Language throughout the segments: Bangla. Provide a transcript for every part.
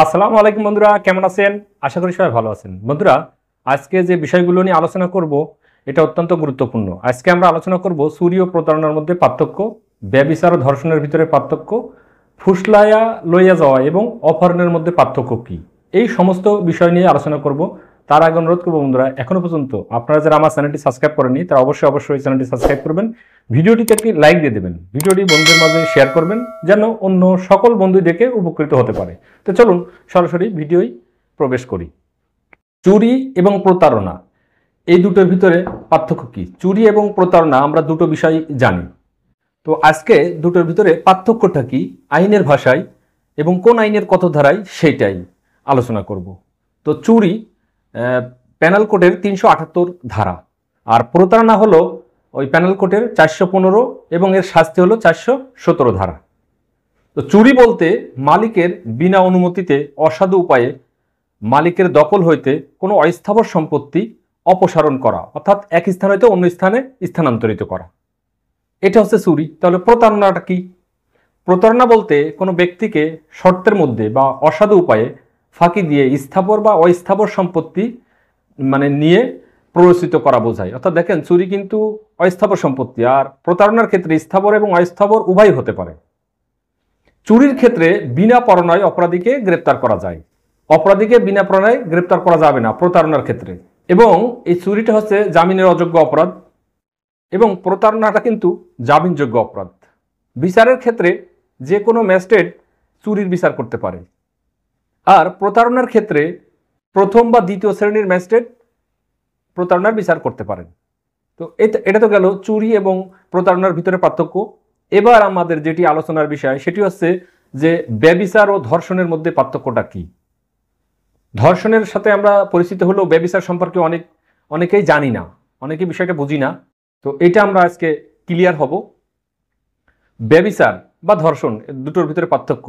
আসসালামু আলাইকুম বন্ধুরা, কেমন আছেন? আশা করি সবাই ভালো আছেন। বন্ধুরা, আজকে যে বিষয়গুলো নিয়ে আলোচনা করব এটা অত্যন্ত গুরুত্বপূর্ণ। আজকে আমরা আলোচনা করব চুরি ও প্রতারণার মধ্যে পার্থক্য, ব্যভিচার ও ধর্ষণের ভিতরে পার্থক্য, ফুসলাইয়া লইয়া যাওয়া এবং অপহরণের মধ্যে পার্থক্য কী, এই সমস্ত বিষয় নিয়ে আলোচনা করব। তার আগে অনুরোধ করবো বন্ধুরা, এখনো পর্যন্ত আপনারা যারা আমার চ্যানেলটি সাবস্ক্রাইব করেননি তারা অবশ্যই চ্যানেলটি সাবস্ক্রাইব করবেন, ভিডিওটিতে একটি লাইক দিয়ে দেবেন, ভিডিওটি বন্ধুদের মাঝে শেয়ার করবেন যেন অন্য সকল বন্ধু দেখে উপকৃত হতে পারে। তো চলুন সরাসরি ভিডিওয় প্রবেশ করি। চুরি এবং প্রতারণা, এই দুটোর ভিতরে পার্থক্য কি? চুরি এবং প্রতারণা আমরা দুটো বিষয় জানি, তো আজকে দুটোর ভিতরে পার্থক্যটা কি আইনের ভাষায় এবং কোন আইনের কত ধারায় সেইটাই আলোচনা করব। তো চুরি প্যানাল কোডের 378 ধারা, আর প্রতারণা হলো ওই প্যানাল কোডের 415 এবং এর শাস্তি হলো 417 ধারা। তো চুরি বলতে মালিকের বিনা অনুমতিতে অসাধু উপায়ে মালিকের দখল হইতে কোনো অস্থাবর সম্পত্তি অপসারণ করা, অর্থাৎ এক স্থান হইতে অন্য স্থানে স্থানান্তরিত করা, এটা হচ্ছে চুরি। তাহলে প্রতারণাটা কি? প্রতারণা বলতে কোনো ব্যক্তিকে শর্তের মধ্যে বা অসাধু উপায়ে ফাঁকি দিয়ে স্থাবর বা অস্থাবর সম্পত্তি নিয়ে প্ররোচিত করা বোঝায়। অর্থাৎ দেখেন, চুরি কিন্তু অস্থাবর সম্পত্তি, আর প্রতারণার ক্ষেত্রে স্থাবর এবং অস্থাবর উভয় হতে পারে। চুরির ক্ষেত্রে বিনা পরোয়ানায় অপরাধীকে গ্রেপ্তার করা যায়, অপরাধীকে বিনা পরোয়ানায় গ্রেপ্তার করা যাবে না প্রতারণার ক্ষেত্রে। এবং এই চুরিটা হচ্ছে জামিনের অযোগ্য অপরাধ এবং প্রতারণাটা কিন্তু জামিনযোগ্য অপরাধ। বিচারের ক্ষেত্রে যে কোনো ম্যাজিস্ট্রেট চুরির বিচার করতে পারে, আর প্রতারণার ক্ষেত্রে প্রথম বা দ্বিতীয় শ্রেণীর ম্যাজিস্ট্রেট প্রতারণার বিচার করতে পারেন। তো এটা তো গেল চুরি এবং প্রতারণার ভিতরে পার্থক্য। এবার আমাদের যেটি আলোচনার বিষয় সেটি হচ্ছে যে ব্যভিচার ও ধর্ষণের মধ্যে পার্থক্যটা কি। ধর্ষণের সাথে আমরা পরিচিত হলেও ব্যভিচার সম্পর্কে অনেকেই জানি না, অনেকেই বিষয়টা বুঝি না। তো এটা আমরা আজকে ক্লিয়ার হব। ব্যভিচার বা ধর্ষণ দুটোর ভিতরে পার্থক্য,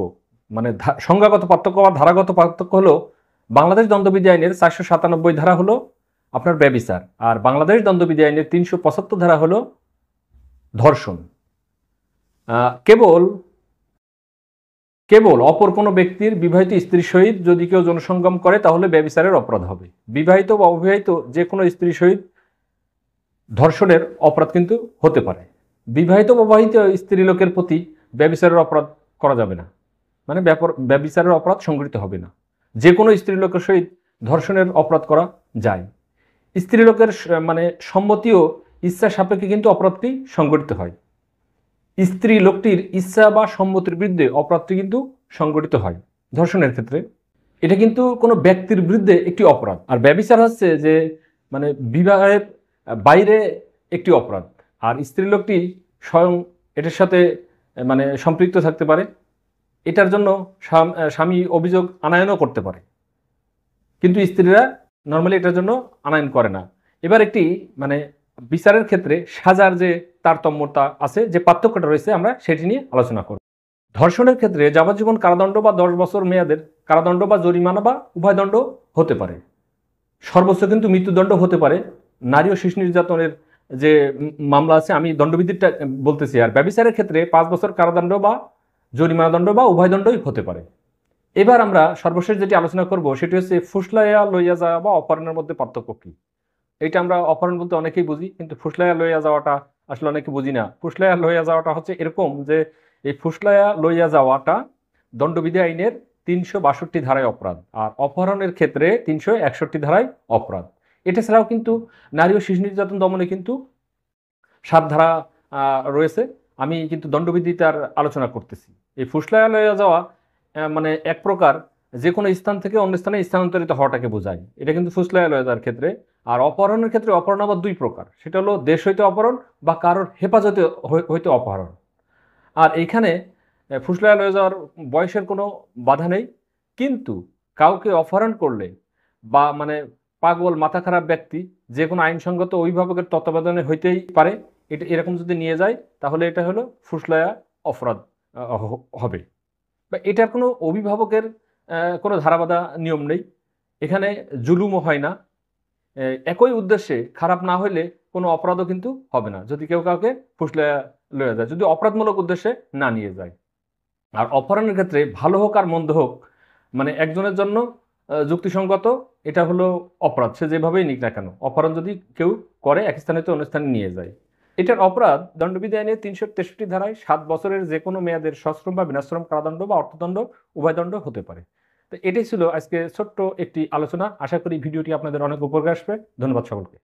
সংজ্ঞাগত পার্থক্য বা ধারাগত পার্থক্য হলো, বাংলাদেশ দণ্ডবিধি আইনের 497 ধারা হলো আপনার ব্যভিচার, আর বাংলাদেশ দণ্ডবিধি আইনের 375 ধারা হলো ধর্ষণ। কেবল অপর কোনো ব্যক্তির বিবাহিত স্ত্রীর সহিত যদি কেউ যৌনসঙ্গম করে তাহলে ব্যভিচারের অপরাধ হবে। বিবাহিত বা অবিবাহিত যে কোনো স্ত্রীর সহিত ধর্ষণের অপরাধ কিন্তু হতে পারে। বিবাহিত বা অবিবাহিত স্ত্রী লোকের প্রতি ব্যভিচারের অপরাধ করা যাবে না, ব্যভিচারের অপরাধ সংঘটিত হবে না। যে কোনো স্ত্রী লোকের সহিত ধর্ষণের অপরাধ করা যায়। স্ত্রী লোকের সম্মতি ও ইচ্ছা সাপেক্ষে কিন্তু অপরাধটি সংঘটিত হয়। স্ত্রী লোকটির ইচ্ছা বা সম্মতির বিরুদ্ধে অপরাধটি কিন্তু সংঘটিত হয় ধর্ষণের ক্ষেত্রে। এটা কিন্তু কোনো ব্যক্তির বিরুদ্ধে একটি অপরাধ। আর ব্যভিচার হচ্ছে যে বিবাহের বাইরে একটি অপরাধ, আর স্ত্রী লোকটি স্বয়ং এটার সাথে সম্পৃক্ত থাকতে পারে। এটার জন্য স্বামী অভিযোগ আনায়নও করতে পারে, কিন্তু স্ত্রীরা নর্মালি এটার জন্য আনায়ন করে না। এবার একটি বিচারের ক্ষেত্রে সাজার যে তারতম্যতা আছে, যে পার্থক্যটা রয়েছে, আমরা সেটি নিয়ে আলোচনা করব। ধর্ষণের ক্ষেত্রে যাবজ্জীবন কারাদণ্ড বা 10 বছর মেয়াদের কারাদণ্ড বা জরিমানা বা উভয় দণ্ড হতে পারে। সর্বোচ্চ কিন্তু মৃত্যুদণ্ড হতে পারে। নারী ও শিশু নির্যাতনের যে মামলা আছে, আমি দণ্ডবিধিটা বলতেছি। আর ব্যভিচারের ক্ষেত্রে 5 বছর কারাদণ্ড বা জরিমানা দণ্ড বা উভয় দণ্ডই হতে পারে। এবার আমরা সর্বশেষ যেটি আলোচনা করব সেটি হচ্ছে ফুসলাইয়া লইয়া যাওয়া বা অপহরণের মধ্যে পার্থক্য কি। এটা আমরা অপহরণ বলতে অনেকেই বুঝি, কিন্তু ফুসলাইয়া লইয়া যাওয়াটা আসলে অনেকে বুঝি না। ফুসলাইয়া লইয়া যাওয়াটা হচ্ছে এরকম যে এই ফুসলাইয়া লইয়া যাওয়াটা দণ্ডবিধি আইনের 362 ধারায় অপরাধ, আর অপহরণের ক্ষেত্রে 361 ধারায় অপরাধ। এটা ছাড়াও কিন্তু নারী ও শিশু নির্যাতন দমনে কিন্তু 7 ধারা রয়েছে। আমি কিন্তু দণ্ডবিধিটার আলোচনা করতেছি। এই ফুসলাইয়া লইয়া যাওয়া এক প্রকার যে কোনো স্থান থেকে অন্য স্থানে স্থানান্তরিত হওয়াটাকে বোঝায়। এটা কিন্তু ফুসলাইয়া লইয়া যাওয়ার ক্ষেত্রে। আর অপহরণের ক্ষেত্রে অপহরণ আবার 2 প্রকার, সেটা হলো দেশ হইতে অপহরণ বা কারোর হেফাজতে হইতে অপহরণ। আর এইখানে ফুসলাইয়া লয়ে যাওয়ার বয়সের কোনো বাধা নেই, কিন্তু কাউকে অপহরণ করলে বা পাগল মাথা খারাপ ব্যক্তি যে কোনো আইনসঙ্গত অভিভাবকের তত্ত্বাবধানে হইতেই পারে। এটা এরকম যদি নিয়ে যায় তাহলে এটা হলো ফুসলাইয়া অপরাধ হবে। বা এটার কোনো অভিভাবকের কোনো ধারাবাধা নিয়ম নেই, এখানে জুলুমও হয় না। একই উদ্দেশ্যে খারাপ না হইলে কোনো অপরাধও কিন্তু হবে না যদি কেউ কাউকে ফুসলাইয়া লয়ে যায়, যদি অপরাধমূলক উদ্দেশ্যে না নিয়ে যায়। আর অপহরণের ক্ষেত্রে ভালো হোক আর মন্দ হোক, মানে একজনের জন্য যুক্তিসঙ্গত, এটা হলো অপরাধ, সে যেভাবেই নিক না কেন। অপহরণ যদি কেউ করে এক স্থানে তো অন্য স্থানে নিয়ে যায়, এটার অপরাধ দণ্ডবিধি আইনের 363 ধারায় 7 বছরের যে কোনো মেয়াদের সশ্রম বা বিনাশ্রম কারাদণ্ড বা অর্থদণ্ড উভয় দণ্ড হতে পারে। তো এটাই ছিল আজকে ছোট্ট একটি আলোচনা। আশা করি ভিডিওটি আপনাদের অনেক উপকারে আসবে। ধন্যবাদ সকলকে।